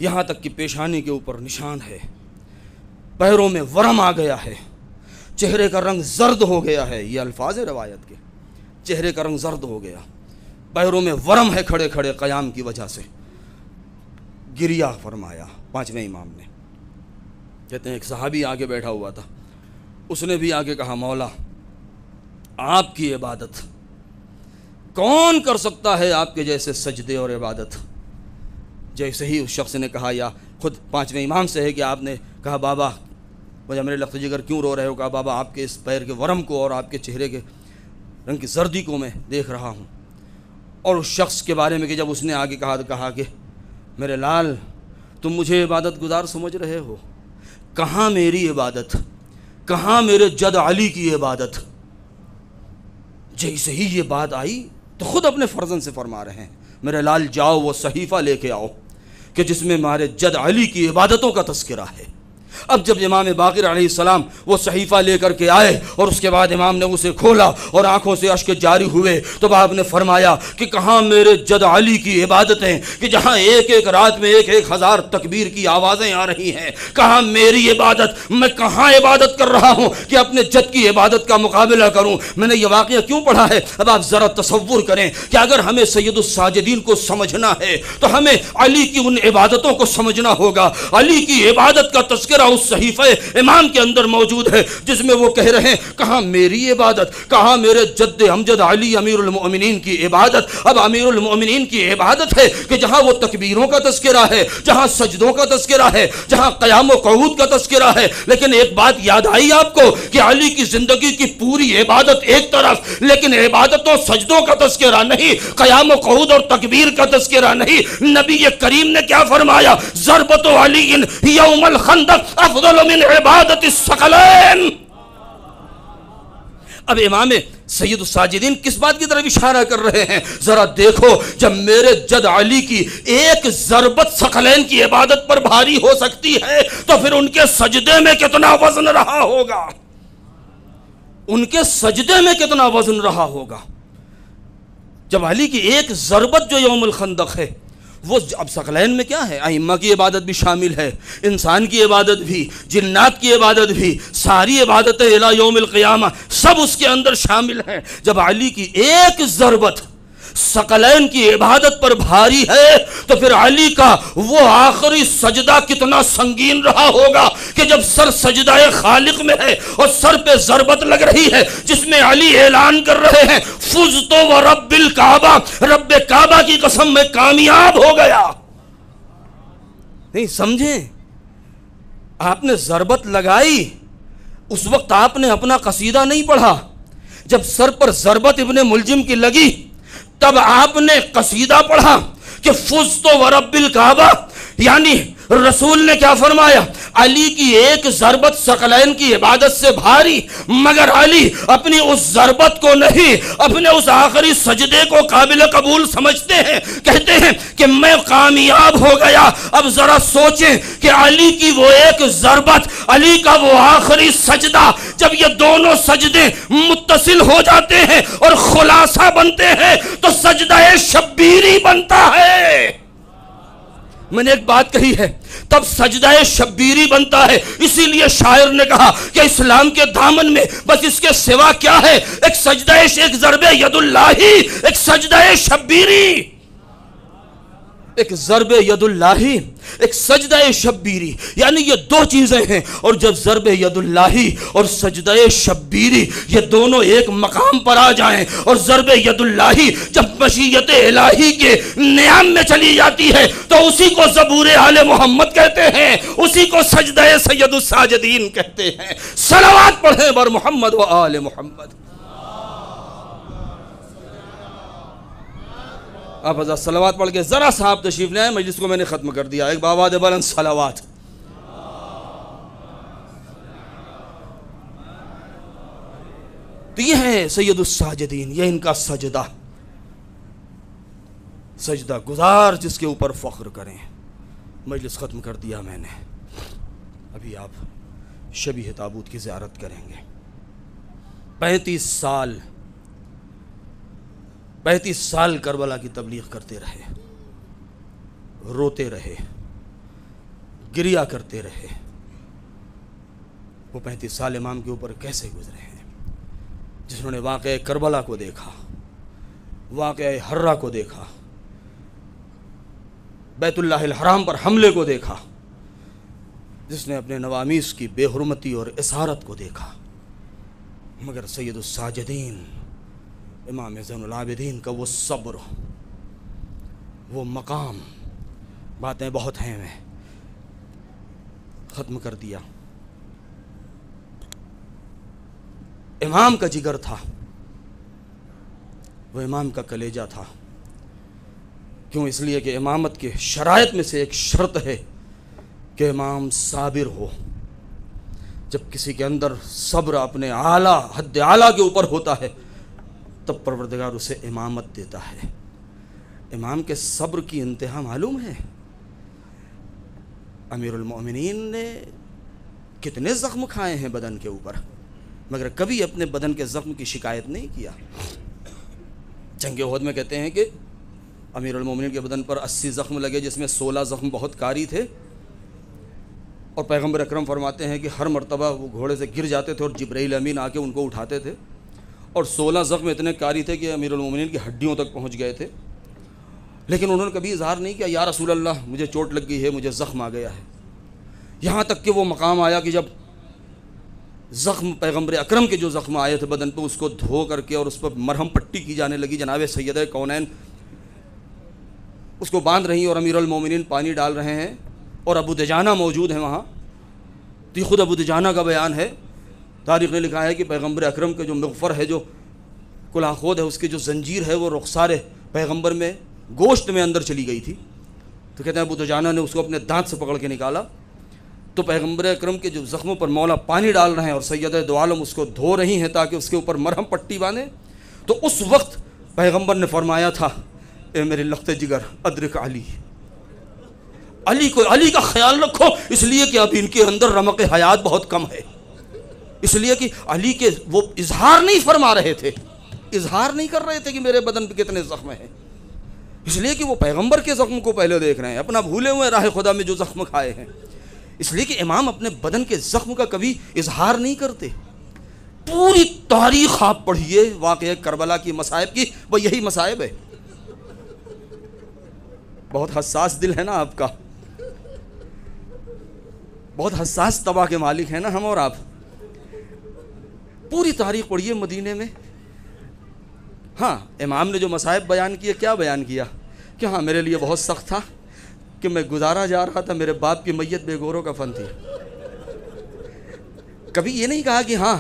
یہاں تک کہ پیشانی کے اوپر نشان ہے، پیروں میں ورم آ گیا ہے، چہرے کا رنگ زرد ہو گیا ہے، یہ الفاظ ہے روایت کے، چہرے کا رنگ زرد ہو گیا، پیروں میں ورم ہے کھڑے کھڑے قیام کی وجہ سے، گریہ فرمایا پانچویں امام نے۔ کہتے ہیں ایک صحابی آگے بیٹھا ہوا تھا، اس نے بھی آگے کہا، مولا آپ کی عبادت کون کر سکتا ہے، آپ کے جیسے سجدے اور عبادت۔ جیسے ہی اس شخص نے کہا، یا خود پانچویں امام سے ہے کہ آپ نے کہا، بابا وجہ میرے لفظ جگر کیوں رو رہے ہو؟ کہا، بابا آپ کے اس پیر کے ورم کو اور آپ کے چہرے کے رنگ کی زردی کو میں دیکھ رہا ہوں۔ اور اس شخص کے بارے میں کہ جب اس نے آگے کہا تو کہا کہ میرے لال، تم مجھے عبادت گزار سمجھ رہے ہو، کہاں میری عبادت، کہاں میرے جد علی کی عبادت۔ جیسے ہی یہ بات آئی تو خود اپنے فرزند سے فرما رہے ہیں، میرے لال جاؤ وہ صحیفہ لے کے آؤ کہ جس میں ہمارے جد علی کی عبادتوں کا تذکرہ ہے۔ اب جب امام باقر علیہ السلام وہ صحیفہ لے کر کے آئے اور اس کے بعد امام نے اسے کھولا اور آنکھوں سے اشک جاری ہوئے تو آپ نے فرمایا کہ کہاں میرے جد علی کی عبادتیں کہ جہاں ایک ایک رات میں 1,000 تکبیر کی آوازیں آ رہی ہیں، کہاں میری عبادت، میں کہاں عبادت کر رہا ہوں کہ اپنے جد کی عبادت کا مقابلہ کروں۔ میں نے یہ واقعہ کیوں پڑھا ہے؟ اب آپ ذرا تصور کریں کہ اگر ہمیں سید الساجدین کو سمجھنا ہے تو ہمیں علی کی ان عبادتوں کو سمجھنا ہوگا۔ علی کی عبادت کا تذکرہ اس صحیفہ امام کے اندر موجود ہے جس میں وہ کہہ رہے ہیں کہاں میری عبادت، کہاں میرے جد امجد علی امیر المؤمنین کی عبادت۔ اب امیر المؤمنین کی عبادت ہے کہ جہاں وہ تکبیروں کا تذکرہ ہے، جہاں سجدوں کا تذکرہ ہے، جہاں قیام و قعود کا تذکرہ ہے۔ لیکن ایک بات یاد آئی آپ کو کہ علی کی زندگی کی پوری عبادت ایک طرف، لیکن عبادتوں سجدوں کا تذکرہ نہیں، قیام و قعود اور تکبیر کا تذکرہ نہیں۔ نبی کریم نے کیا فرمایا؟ ضربت علی یوم الخندق افضل من عبادت الثقلین۔ اب امام سید الساجدین کس بات کی طرف اشارہ کر رہے ہیں؟ ذرا دیکھو، جب میرے جد علی کی ایک ضربت ثقلین کی عبادت پر بھاری ہو سکتی ہے تو پھر ان کے سجدے میں کتنا وزن رہا ہوگا، ان کے سجدے میں کتنا وزن رہا ہوگا۔ جب علی کی ایک ضربت جو یوم الخندق ہے، وہ اب ثقلین میں کیا ہے؟ ائمہ کی عبادت بھی شامل ہے، انسان کی عبادت بھی، جنات کی عبادت بھی، ساری عبادتیں الی یوم القیامہ سب اس کے اندر شامل ہیں۔ جب علی کی ایک ضربت ثقلین کی عبادت پر بھاری ہے تو پھر علی کا وہ آخری سجدہ کتنا سنگین رہا ہوگا کہ جب سر سجدہ خالق میں ہے اور سر پہ ضربت لگ رہی ہے جس میں علی اعلان کر رہے ہیں فزت ورب الکعبہ، رب کعبہ کی قسم میں کامیاب ہو گیا۔ نہیں سمجھیں، آپ نے ضربت لگائی، اس وقت آپ نے اپنا قصیدہ نہیں پڑھا، جب سر پر ضربت ابن ملجم کی لگی تب آپ نے قصیدہ پڑھا کہ فزت ورب الکعبہ، یعنی رسول نے کیا فرمایا؟ علی کی ایک ضربت ثقلین کی عبادت سے بھاری، مگر علی اپنی اس ضربت کو نہیں، اپنے اس آخری سجدے کو قابل قبول سمجھتے ہیں، کہتے ہیں کہ میں کامیاب ہو گیا۔ اب ذرا سوچیں کہ علی کی وہ ایک ضربت، علی کا وہ آخری سجدہ، جب یہ دونوں سجدے متصل ہو جاتے ہیں اور خلاصہ بنتے ہیں تو سجدہ شبیری بنتا ہے۔ میں نے ایک بات کہی ہے، تب سجدہ شبیری بنتا ہے۔ اسی لیے شاعر نے کہا کہ اسلام کے دامن میں بس اس کے سوا کیا ہے؟ ایک سجدہ، ایک ضرب ید اللہ، ایک سجدہ شبیری، ایک ضرب ید اللہ، ایک سجدہ شبیری، یعنی یہ دو چیزیں ہیں۔ اور جب ضرب ید اللہ اور سجدہ شبیری یہ دونوں ایک مقام پر آ جائیں اور ضرب ید اللہ جب مشیت الہی کے نیام میں چلی جاتی ہے تو اسی کو زبور آل محمد کہتے ہیں، اسی کو سجدہ سید الساجدین کہتے ہیں۔ صلوات پڑھیں بر محمد و آل محمد۔ آپ حضرت صلوات پڑھ کے ذرا سا آپ تشریف لے آئیں، مجلس کو میں نے ختم کر دیا۔ ایک بآواز بلند صلوات۔ تو یہ ہے سید الساجدین، یہ ان کا سجدہ، سجدہ گزار جس کے اوپر فخر کریں۔ مجلس ختم کر دیا میں نے، ابھی آپ شبیہ تابوت کی زیارت کریں گے۔ 35 سال کربلا کی تبلیغ کرتے رہے، روتے رہے، گریا کرتے رہے۔ وہ 35 سال امام کے اوپر کیسے گزرے ہیں؟ جنہوں نے واقعہ کربلا کو دیکھا، واقعہ حرہ کو دیکھا، بیت اللہ الحرام پر حملے کو دیکھا، جس نے اپنے نوامیس کی بے حرمتی اور اسارت کو دیکھا، مگر سید الساجدین امام زین العابدین کا وہ صبر، وہ مقام، باتیں بہت ہیں، میں ختم کر دیا۔ امام کا جگر تھا، وہ امام کا کلیجہ تھا۔ کیوں؟ اس لیے کہ امامت کے شرائط میں سے ایک شرط ہے کہ امام صابر ہو۔ جب کسی کے اندر صبر اپنے اعلیٰ حد اعلیٰ کے اوپر ہوتا ہے تب پروردگار اسے امامت دیتا ہے۔ امام کے صبر کی انتہا معلوم ہے؟ امیر المؤمنین نے کتنے زخم کھائے ہیں بدن کے اوپر، مگر کبھی اپنے بدن کے زخم کی شکایت نہیں کیا۔ جنگ احد میں کہتے ہیں کہ امیر المؤمنین کے بدن پر 80 زخم لگے، جس میں 16 زخم بہت کاری تھے، اور پیغمبر اکرم فرماتے ہیں کہ ہر مرتبہ وہ گھوڑے سے گر جاتے تھے اور جبرائیل امین آ کے ان کو اٹھاتے تھے، اور 16 زخم اتنے کاری تھے کہ امیر المومنین کی ہڈیوں تک پہنچ گئے تھے، لیکن انہوں نے کبھی اظہار نہیں کیا یا رسول اللہ مجھے چوٹ لگ گئی ہے، مجھے زخم آ گیا ہے۔ یہاں تک کہ وہ مقام آیا کہ جب زخم پیغمبر اکرم کے جو زخم آئے تھے بدن پہ، اس کو دھو کر کے اور اس پر مرہم پٹی کی جانے لگی، جناب سیدہ کونین اس کو باندھ رہی ہیں اور امیر المومنین پانی ڈال رہے ہیں، اور ابو دجانہ موجود ہیں وہاں۔ تو یہ خود ابو دجانہ کا بیان ہے، تاریخ نے لکھا ہے کہ پیغمبر اکرم کے جو مغفر ہے، جو کلہ خود ہے، اس کی جو زنجیر ہے وہ رخسار پیغمبر میں گوشت میں اندر چلی گئی تھی۔ تو کہتے ہیں ابو دجانہ نے اس کو اپنے دانت سے پکڑ کے نکالا، تو پیغمبر اکرم کے جو زخموں پر مولا پانی ڈال رہے ہیں اور سیدہ دو عالم اس کو دھو رہی ہیں تاکہ اس کے اوپر مرہم پٹی باندھیں، تو اس وقت پیغمبر نے فرمایا تھا اے میرے لخت جگر ادرک علی، علی کا خیال رکھو، اس لیے کہ اب ان کے اندر رمق حیات بہت کم ہے، اس لیے کہ علی کے وہ اظہار نہیں فرما رہے تھے، اظہار نہیں کر رہے تھے کہ میرے بدن پہ کتنے زخم ہیں، اس لیے کہ وہ پیغمبر کے زخم کو پہلے دیکھ رہے ہیں، اپنا بھولے ہوئے راہ خدا میں جو زخم کھائے ہیں۔ اس لیے کہ امام اپنے بدن کے زخم کا کبھی اظہار نہیں کرتے۔ پوری تاریخ آپ پڑھیے واقعہ کربلا کی مصائب کی، وہ یہی مصائب ہے۔ بہت حساس دل ہے نا آپ کا، بہت حساس طبع کے مالک ہیں نا ہم اور آپ۔ پوری تاریخ پڑھیے مدینے میں۔ ہاں امام نے جو مصائب بیان کیے، کیا بیان کیا کہ ہاں میرے لیے بہت سخت تھا کہ میں گزارا جا رہا تھا، میرے باپ کی میت بے گوروں کا فن تھی۔ کبھی یہ نہیں کہا کہ ہاں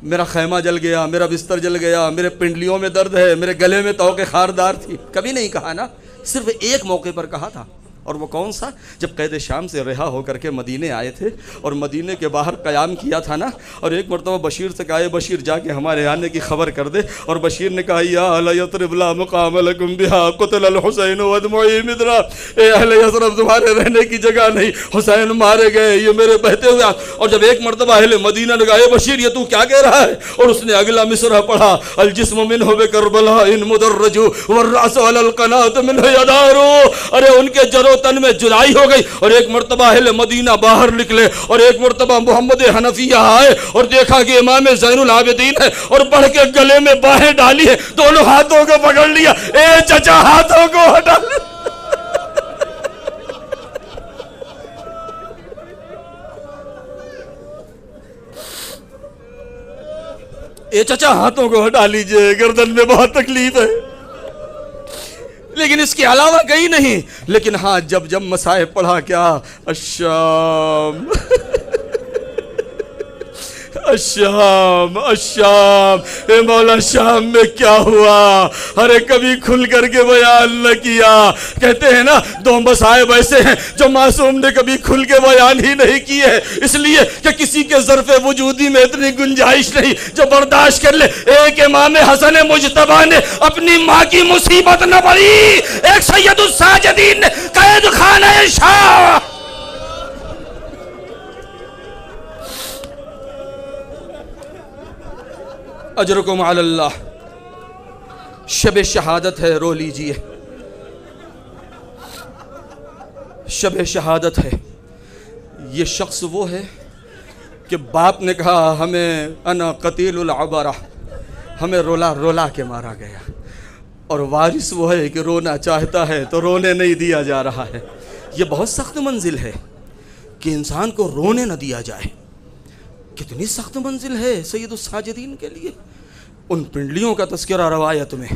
میرا خیمہ جل گیا، میرا بستر جل گیا، میرے پنڈلیوں میں درد ہے، میرے گلے میں توق خاردار تھی، کبھی نہیں کہا نا۔ صرف ایک موقع پر کہا تھا، اور وہ کون سا؟ جب قید شام سے رہا ہو کر کے مدینے آئے تھے اور مدینے کے باہر قیام کیا تھا نا، اور ایک مرتبہ بشیر سے کہا بشیر جا کے ہمارے آنے کی خبر کر دے، اور بشیر نے کہا یا اہل یثرب لا مقام لکم بہا قتل الحسین ودمعی مدرا، اے اہل یثرب تمہارے رہنے کی جگہ نہیں، حسین مارے گئے، یہ میرے بہتے ہوئے۔ اور جب ایک مرتبہ اہل مدینہ نے کہا اے بشیر یہ تو کیا کہہ رہا ہے، اور اس نے اگلا مصرع پڑھا الجسم منہ بکربلا ان مدرج والراس علی القناۃ منہ یدار، ارے ان کے جرو تن میں جدائی ہو گئی۔ اور ایک مرتبہ اہل مدینہ باہر نکلے، اور ایک مرتبہ محمد حنفیہ آئے اور دیکھا کہ امام زین العابدین ہے، اور بڑھ کے گلے میں باہیں ڈالی ہے، دونوں ہاتھوں کو پکڑ لیا، اے چچا ہاتھوں کو ہٹا لے۔ اے چچا ہاتھوں کو ہٹا لیجئے، گردن میں بہت تکلیف ہے۔ لیکن اس کے علاوہ کہیں نہیں۔ لیکن ہاں جب مصائب پڑھا کیا الشام الشام الشام، اے مولا شام میں کیا ہوا، ارے کبھی کھل کر کے بیان نہ کیا۔ کہتے ہیں نا دو مصائب ایسے ہیں جو معصوم نے کبھی کھل کے بیان ہی نہیں کیے ہیں، اس لیے کہ کسی کے ظرف وجودی میں اتنی گنجائش نہیں جو برداشت کر لے۔ ایک امام حسن مجتبیٰ نے اپنی ماں کی مصیبت نہ پڑی، ایک سید الساجدین نے قید خانہ شاہ اجرکم علی اللہ، شب شہادت ہے، رو لیجئے، شب شہادت ہے۔ یہ شخص وہ ہے کہ باپ نے کہا ہمیں انا قتیل العبرہ، ہمیں رولا رولا کے مارا گیا، اور وارث وہ ہے کہ رونا چاہتا ہے تو رونے نہیں دیا جا رہا ہے۔ یہ بہت سخت منزل ہے کہ انسان کو رونے نہ دیا جائے۔ کتنی سخت منزل ہے سید الساجدین کے لیے۔ ان پنڈلیوں کا تذکرہ روایت میں،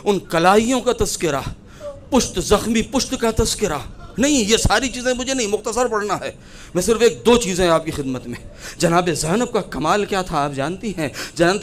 ان کلائیوں کا تذکرہ، پشت زخمی پشت کا تذکرہ نہیں، یہ ساری چیزیں مجھے نہیں، مختصر پڑھنا ہے۔ میں صرف ایک دو چیزیں آپ کی خدمت میں۔ جناب زینب کا کمال کیا تھا آپ جانتے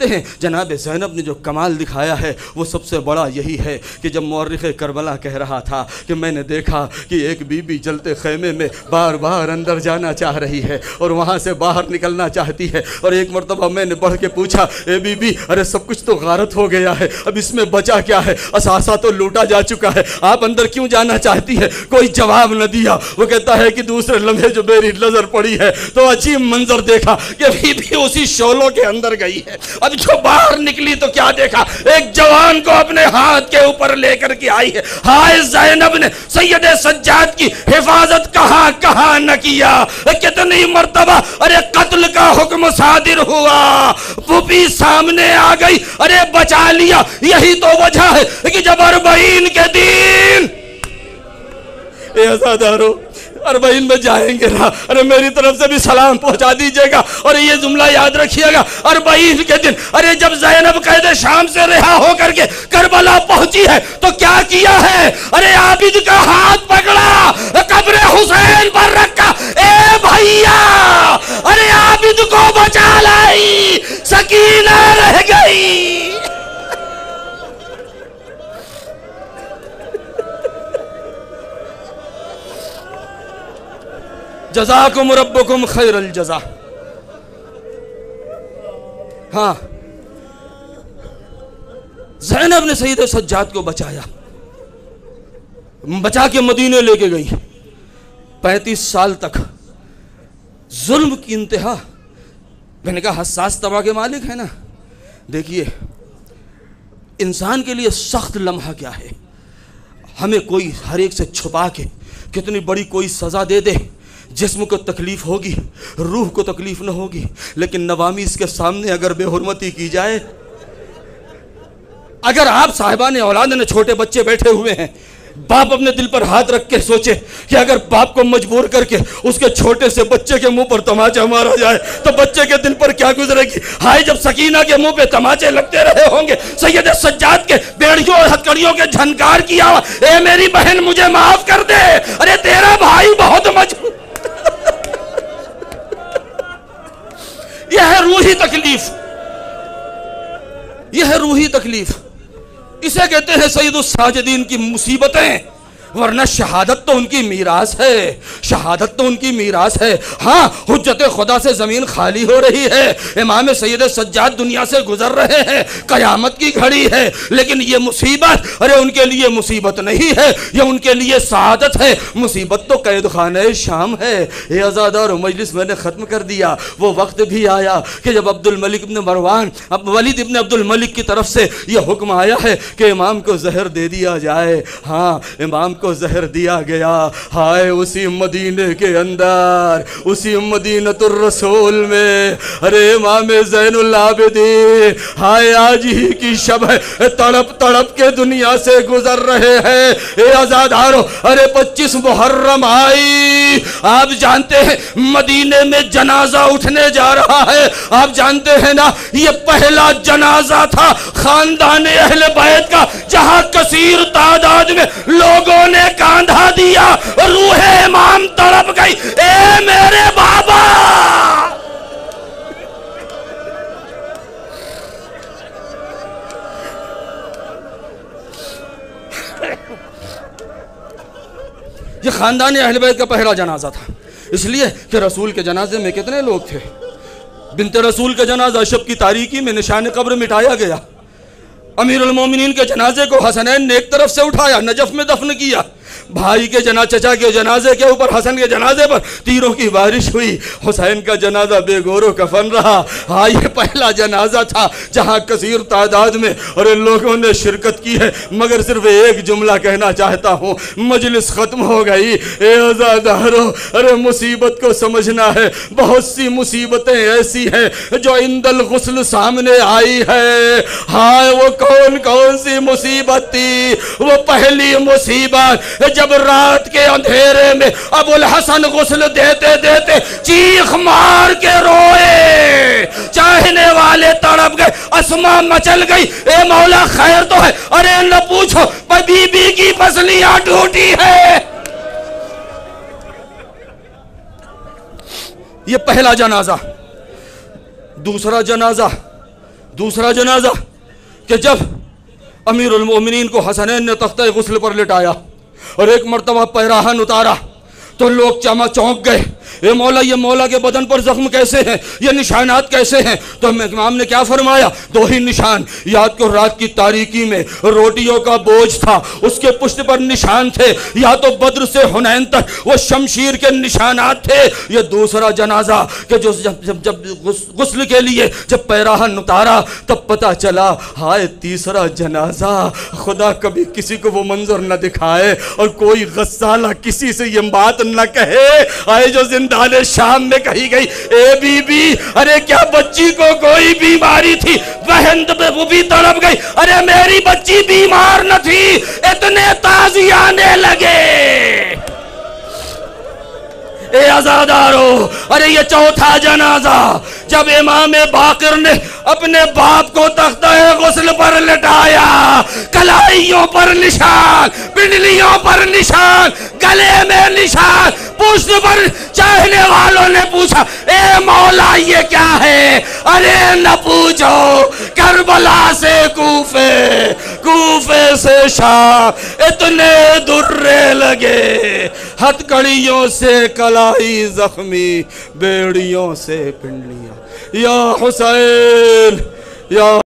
ہیں جناب زینب نے جو کمال دکھایا ہے وہ سب سے بڑا یہی ہے کہ جب مورخ کربلا کہہ رہا تھا کہ میں نے دیکھا کہ ایک بی بی جلتے خیمے میں بار بار اندر جانا چاہ رہی ہے اور وہاں سے باہر نکلنا چاہتی ہے، اور ایک مرتبہ میں نے بڑھ کے پوچھا اے بی بی ارے سب کچھ تو غارت ہو گیا ہے، اب اس میں بچا کیا ہے، اثاثہ تو لوٹا جا چکا ہے، آپ اندر کیوں جانا چاہتی ہے؟ کوئی جواب نہ دیا۔ وہ کہتا ہے کہ دوسرے لمحے جو میری نظر پڑی ہے تو عجیب منظر دیکھا کہ بی بی اسی شولوں کے اندر گئی ہے۔ اب جو باہر نکلی تو کیا دیکھا، ایک جوان کو اپنے ہاتھ کے اوپر لے کر کے آئی ہے۔ ہائے زینب نے سید سجاد کی حفاظت کہاں نہ کیا، کتنی مرتبہ ارے قتل کا حکم صادر ہوا، پھوپھی سامنے آ گئی، ارے بچا لیا۔ یہی تو وجہ ہے کہ جب 40 کے دن اے عزادارو 40 میں جائیں گے نا، ارے میری طرف سے بھی سلام پہنچا دیجئے گا، اور یہ جملہ یاد رکھیے گا 40 کے دن ارے جب زینب قید شام سے رہا ہو کر کے کربلا پہنچی ہے تو کیا کیا ہے، ارے عابد کا ہاتھ پکڑا، قبر حسین پر رکھا، اے بھائیا ارے عابد کو بچا لائی، سکینہ رہ گئی۔ جزاکم ربکم خیر الجزا۔ ہاں زینب نے سید سجاد کو بچایا، بچا کے مدینے لے کے گئی۔ 35 سال تک ظلم کی انتہا۔ میں نے کہا حساس طبع کے مالک ہے نا۔ دیکھیے انسان کے لیے سخت لمحہ کیا ہے، ہمیں کوئی ہر ایک سے چھپا کے کتنی بڑی کوئی سزا دے دے، جسم کو تکلیف ہوگی، روح کو تکلیف نہ ہوگی، لیکن نوامیس کے سامنے اگر بے حرمتی کی جائے، اگر آپ صاحبان اولاد نے چھوٹے بچے بیٹھے ہوئے ہیں، باپ اپنے دل پر ہاتھ رکھ کے سوچے کہ اگر باپ کو مجبور کر کے اس کے چھوٹے سے بچے کے منہ پر تماچا مارا جائے تو بچے کے دل پر کیا گزرے گی. ہائے جب سکینہ کے منہ پہ تماچے لگتے رہے ہوں گے, سید سجاد کے بیڑیوں اور ہتکڑیوں کے جھنکار کی آواز, اے میری بہن مجھے معاف کر دے, ارے تیرا بھائی بہت مجبور. یہ ہے روحی تکلیف, یہ ہے روحی تکلیف. اسے کہتے ہیں سید الساجدین کی مصیبتیں, ورنہ شہادت تو ان کی میراث ہے, شہادت تو ان کی میراث ہے. ہاں حجت خدا سے زمین خالی ہو رہی ہے, امام سید سجاد دنیا سے گزر رہے ہیں, قیامت کی گھڑی ہے, لیکن یہ مصیبت ارے ان کے لیے مصیبت نہیں ہے, یہ ان کے لیے سعادت ہے. مصیبت تو قید خانہ شام ہے. اے عزادار و مجلس میں نے ختم کر دیا. وہ وقت بھی آیا کہ جب عبد الملک ابن مروان, ولید ابن عبد الملک کی طرف سے یہ حکم آیا ہے کہ امام کو زہر دے دیا جائے. ہاں امام کو زہر دیا گیا. ہائے اسی مدینے کے اندر, اسی مدینۃ الرسول میں, ارے امام زین العابدین ہائے آج ہی کی شب ہے, تڑپ تڑپ کے دنیا سے گزر رہے ہیں. اے عزادارو, ارے 25 محرم آئی, آپ جانتے ہیں مدینے میں جنازہ اٹھنے جا رہا ہے. آپ جانتے ہیں نا یہ پہلا جنازہ تھا خاندان اہل بیت کا, جہاں کثیر تعداد میں لوگوں نے کاندھا دیا. روح امام تڑپ گئی, اے میرے بابا. یہ خاندان اہل بیت کا پہلا جنازہ تھا, اس لیے کہ رسول کے جنازے میں کتنے لوگ تھے. بنت رسول کا جنازہ شب کی تاریکی میں نشان قبر مٹایا گیا. امیر المومنین کے جنازے کو حسنین نے ایک طرف سے اٹھایا, نجف میں دفن کیا. بھائی کے چچا کے جنازے کے اوپر, حسن کے جنازے پر تیروں کی بارش ہوئی. حسین کا جنازہ بے گور و کفن رہا. ہاں یہ پہلا جنازہ تھا جہاں کثیر تعداد میں اور لوگوں نے شرکت کی ہے. مگر صرف ایک جملہ کہنا چاہتا ہوں, مجلس ختم ہو گئی. اے عزادارو, ارے مصیبت کو سمجھنا ہے. بہت سی مصیبتیں ایسی ہیں جو عند الغسل سامنے آئی ہے. ہاں وہ کون کون سی مصیبت تھی؟ وہ پہلی مصیبت جب رات کے اندھیرے میں ابو الحسن غسل دیتے دیتے چیخ مار کے روئے, چاہنے والے تڑپ گئے, اسما مچل گئی, اے مولا خیر تو ہے, ارے نہ پوچھو بی بی کی پسلیاں ٹوٹی ہے. یہ پہلا جنازہ. دوسرا جنازہ کہ جب امیر المومنین کو حسنین نے تختہ غسل پر لٹایا اور ایک مرتبہ پیراہن اتارا تو لوگ چونک گئے. اے مولا, یہ مولا کے بدن پر زخم کیسے ہیں, یہ نشانات کیسے ہیں؟ تو امام نے کیا فرمایا؟ دو ہی نشان. یاد کو رات کی تاریکی میں روٹیوں کا بوجھ تھا, اس کے پشت پر نشان تھے. یا تو بدر سے حنین تک وہ شمشیر کے نشانات تھے. یہ دوسرا جنازہ کہ جو جب غسل کے لیے جب پیراہن اتارا تب پتہ چلا. ہائے تیسرا جنازہ, خدا کبھی کسی کو وہ منظر نہ دکھائے اور کوئی غسالہ کسی سے یہ بات نہ کہے آئے جو زندان شام میں کہی گئی. اے بی بی, ارے کیا بچی کو کوئی بیماری تھی؟ بہن وہ بھی تڑپ گئی, ارے میری بچی بیمار نہ تھی. اتنے تازی آنے لگے. اے عزادارو, ارے یہ چوتھا جنازہ جب امام باقر نے اپنے باپ کو تختہ غسل پر لٹایا, کلائیوں پر نشان, پنڈلیوں پر نشان, گلے میں نشان, پشت پر. چاہنے والوں نے پوچھا اے مولا یہ کیا ہے؟ ارے نہ پوچھو, کربلا سے کوفے سے شام, اتنے درے لگے, ہتکڑیوں سے کلائی زخمی, بیڑیوں سے پنڈلیاں. یا حسین, یا